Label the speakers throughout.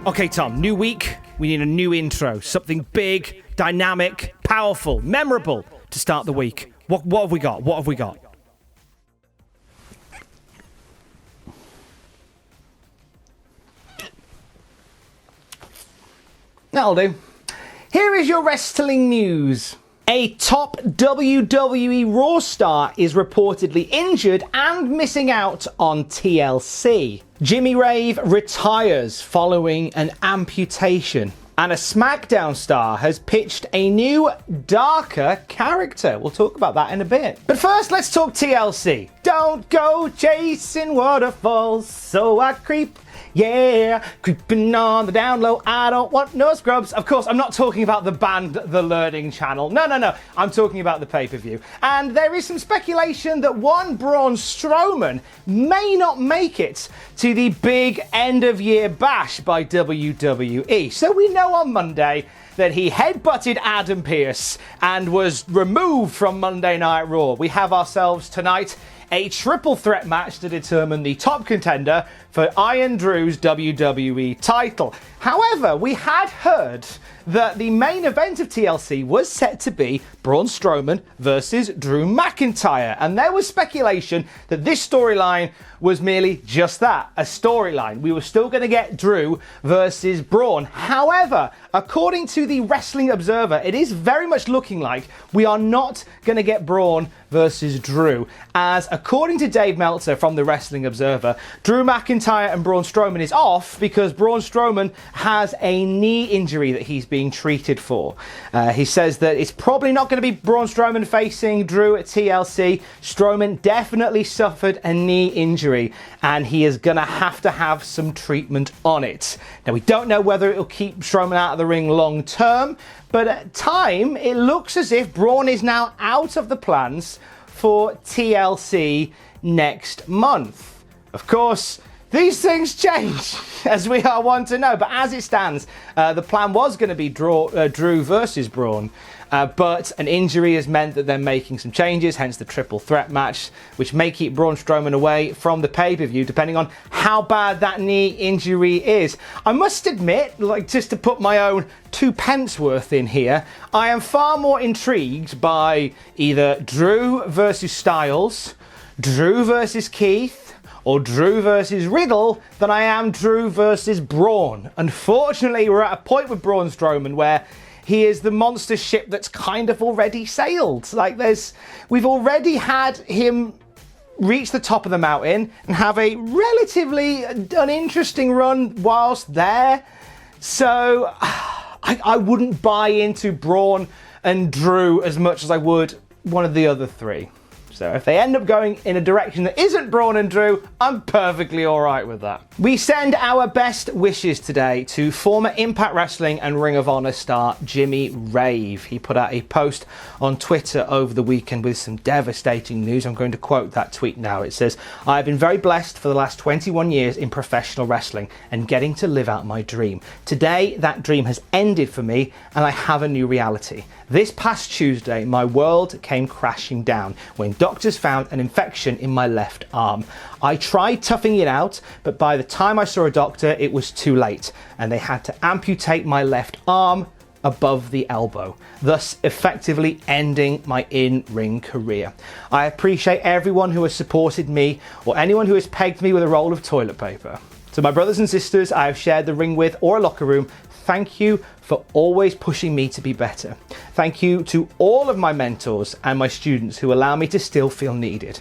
Speaker 1: Okay, Tom, new week. We need a new intro. Something big, dynamic, powerful, memorable to start the week. What have we got? What have we got? That'll do. Here is your wrestling news. A top WWE Raw star is reportedly injured and missing out on TLC. Jimmy Rave retires following an amputation. And a SmackDown star has pitched a new, darker character. We'll talk about that in a bit. But first, let's talk TLC. Don't go chasing waterfalls, so I creep. Yeah, creeping on the down low, I don't want no scrubs. Of course, I'm not talking about the band The Learning Channel. No. I'm talking about the pay-per-view. And there is some speculation that one Braun Strowman may not make it to the big end-of-year bash by WWE. So we know on Monday that he headbutted Adam Pearce and was removed from Monday Night Raw. We have ourselves tonight a triple threat match to determine the top contender for Iron Drew's WWE title. However, we had heard that the main event of TLC was set to be Braun Strowman versus Drew McIntyre, and there was speculation that this storyline was merely just that, a storyline. We were still going to get Drew versus Braun. However, according to the Wrestling Observer, it is very much looking like we are not going to get Braun versus Drew, as according to Dave Meltzer from the Wrestling Observer, Drew McIntyre and Braun Strowman is off because Braun Strowman has a knee injury that he's being treated for. He says that it's probably not going to be Braun Strowman facing Drew at TLC. Strowman definitely suffered a knee injury and he is going to have some treatment on it. Now, we don't know whether it'll keep Strowman out of the ring long term, but at time it looks as if Braun is now out of the plans for TLC next month. Of course, these things change, as we are one to know, but as it stands, the plan was going to be Drew versus Braun, but an injury has meant that they're making some changes, hence the triple threat match, which may keep Braun Strowman away from the pay-per-view, depending on how bad that knee injury is. I must admit, like, just to put my own 2 pence worth in here, I am far more intrigued by either Drew versus Styles, Drew versus Keith, or Drew versus Riddle than I am Drew versus Braun. Unfortunately, we're at a point with Braun Strowman where he is the monster ship that's kind of already sailed. We've already had him reach the top of the mountain and have a relatively uninteresting run whilst there. So I wouldn't buy into Braun and Drew as much as I would one of the other three. So if they end up going in a direction that isn't Braun and Drew, I'm perfectly all right with that. We send our best wishes today to former Impact Wrestling and Ring of Honor star Jimmy Rave. He put out a post on Twitter over the weekend with some devastating news. I'm going to quote that tweet now. It says, "I have been very blessed for the last 21 years in professional wrestling and getting to live out my dream. Today, that dream has ended for me and I have a new reality. This past Tuesday, my world came crashing down when doctors found an infection in my left arm. I tried toughing it out, but by the time I saw a doctor, it was too late, and they had to amputate my left arm above the elbow, thus effectively ending my in-ring career. I appreciate everyone who has supported me or anyone who has pegged me with a roll of toilet paper. To my brothers and sisters I have shared the ring with or a locker room, thank you for always pushing me to be better. Thank you to all of my mentors and my students who allow me to still feel needed.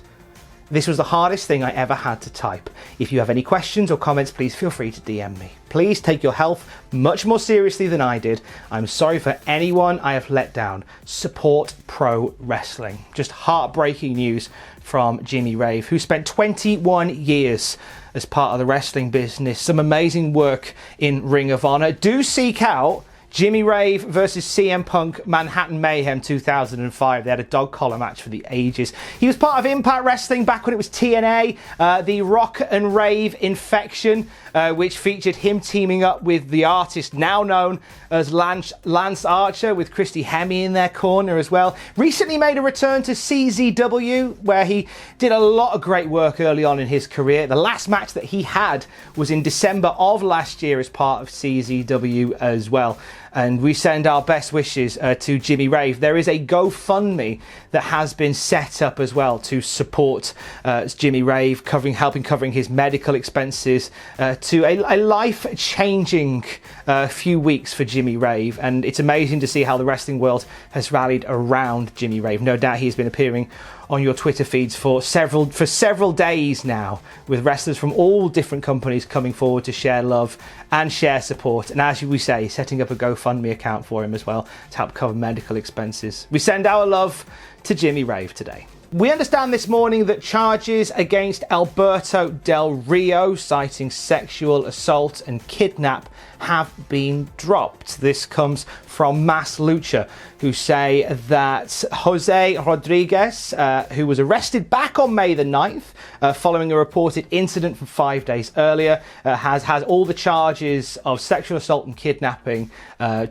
Speaker 1: This was the hardest thing I ever had to type. If you have any questions or comments, please feel free to DM me. Please take your health much more seriously than I did. I'm sorry for anyone I have let down. Support pro wrestling." Just heartbreaking news from Jimmy Rave, who spent 21 years as part of the wrestling business. Some amazing work in Ring of Honor. Do seek out Jimmy Rave versus CM Punk Manhattan Mayhem 2005. They had a dog collar match for the ages. He was part of Impact Wrestling back when it was TNA, the Rock and Rave Infection, which featured him teaming up with the artist now known as Lance Archer, with Christy Hemme in their corner as well. Recently made a return to CZW, where he did a lot of great work early on in his career. The last match that he had was in December of last year as part of CZW as well. And we send our best wishes to Jimmy Rave. There is a GoFundMe that has been set up as well to support Jimmy Rave, helping covering his medical expenses to a life-changing few weeks for Jimmy Rave. And it's amazing to see how the wrestling world has rallied around Jimmy Rave. No doubt he's been appearing on your Twitter feeds for several days now, with wrestlers from all different companies coming forward to share love and share support. And as we say, setting up a GoFundMe account for him as well to help cover medical expenses. We send our love to Jimmy Rave today. We understand this morning that charges against Alberto Del Rio, citing sexual assault and kidnap, have been dropped. This comes from Mass Lucha, who say that Jose Rodriguez, who was arrested back on May the 9th, following a reported incident from 5 days earlier, has all the charges of sexual assault and kidnapping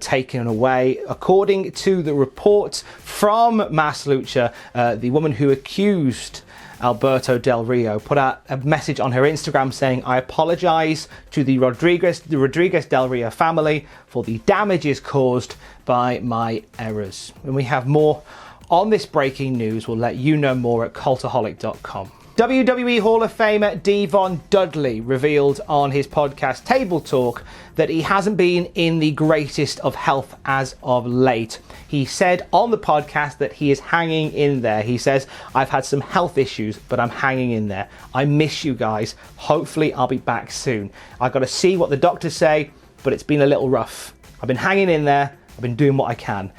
Speaker 1: taken away. According to the report from Mass Lucha, the woman who accused Alberto Del Rio put out a message on her Instagram saying, "I apologize to the Rodriguez Del Rio family for the damages caused by my errors." When we have more on this breaking news, we'll let you know more at Cultaholic.com. WWE Hall of Famer Devon Dudley revealed on his podcast Table Talk that he hasn't been in the greatest of health as of late. He said on the podcast that he is hanging in there. He says, "I've had some health issues, but I'm hanging in there. I miss you guys. Hopefully I'll be back soon. I've got to see what the doctors say, but it's been a little rough. I've been hanging in there. I've been doing what I can."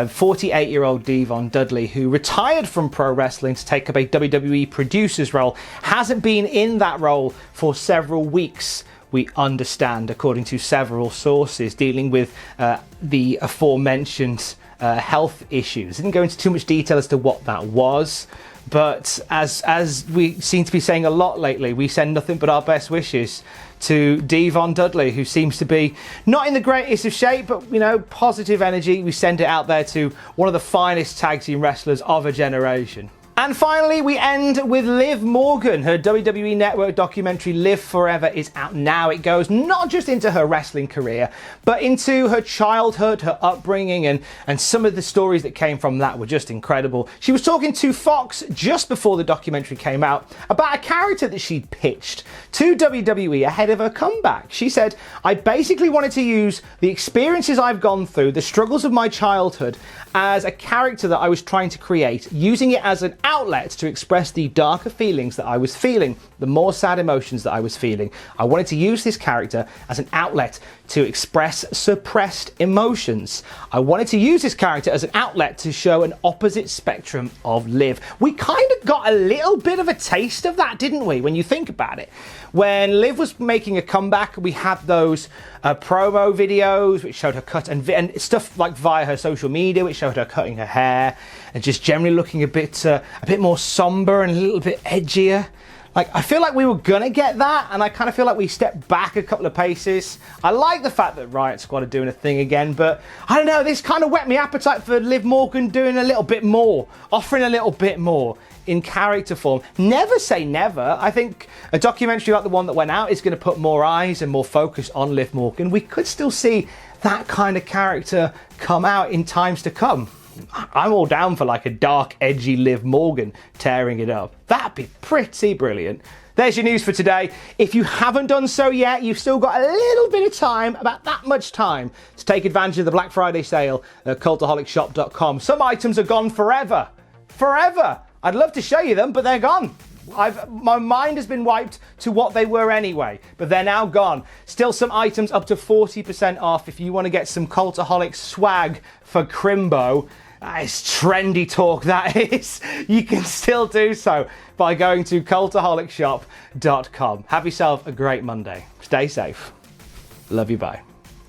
Speaker 1: 48-year-old Devon Dudley, who retired from pro wrestling to take up a WWE producer's role, hasn't been in that role for several weeks, we understand, according to several sources, dealing with the aforementioned health issues. Didn't go into too much detail as to what that was, but as we seem to be saying a lot lately, we send nothing but our best wishes to Devon Dudley, who seems to be not in the greatest of shape, but, you know, positive energy. We send it out there to one of the finest tag team wrestlers of a generation. And finally, we end with Liv Morgan. Her WWE Network documentary Live Forever is out now. It goes not just into her wrestling career, but into her childhood, her upbringing, and some of the stories that came from that were just incredible. She was talking to Fox just before the documentary came out about a character that she'd pitched to WWE ahead of her comeback. She said, "I basically wanted to use the experiences I've gone through, the struggles of my childhood, as a character that I was trying to create, using it as an outlet to express the darker feelings that I was feeling, the more sad emotions that I was feeling. I wanted to use this character as an outlet to express suppressed emotions. I wanted to use this character as an outlet to show an opposite spectrum of Liv." We kind of got a little bit of a taste of that, didn't we, when you think about it? When Liv was making a comeback, we had those promo videos which showed her cut, and stuff like via her social media which showed her cutting her hair and just generally looking a bit more somber and a little bit edgier. Like, I feel like we were gonna get that, and I kind of feel like we stepped back a couple of paces. I like the fact that Riot Squad are doing a thing again, but I don't know, this kind of whet my appetite for Liv Morgan doing a little bit more, offering a little bit more in character form. Never say never. I think a documentary like the one that went out is going to put more eyes and more focus on Liv Morgan. We could still see that kind of character come out in times to come. I'm all down for like a dark, edgy Liv Morgan tearing it up. That'd be pretty brilliant. There's your news for today. If you haven't done so yet, you've still got a little bit of time, about that much time, to take advantage of the Black Friday sale at cultaholicshop.com. Some items are gone forever. Forever. I'd love to show you them, but they're gone. My mind has been wiped to what they were anyway, but they're now gone. Still some items up to 40% off if you want to get some Cultaholic swag for Crimbo. It's trendy talk, that is. You can still do so by going to cultaholicshop.com. Have yourself a great Monday. Stay safe. Love you, bye.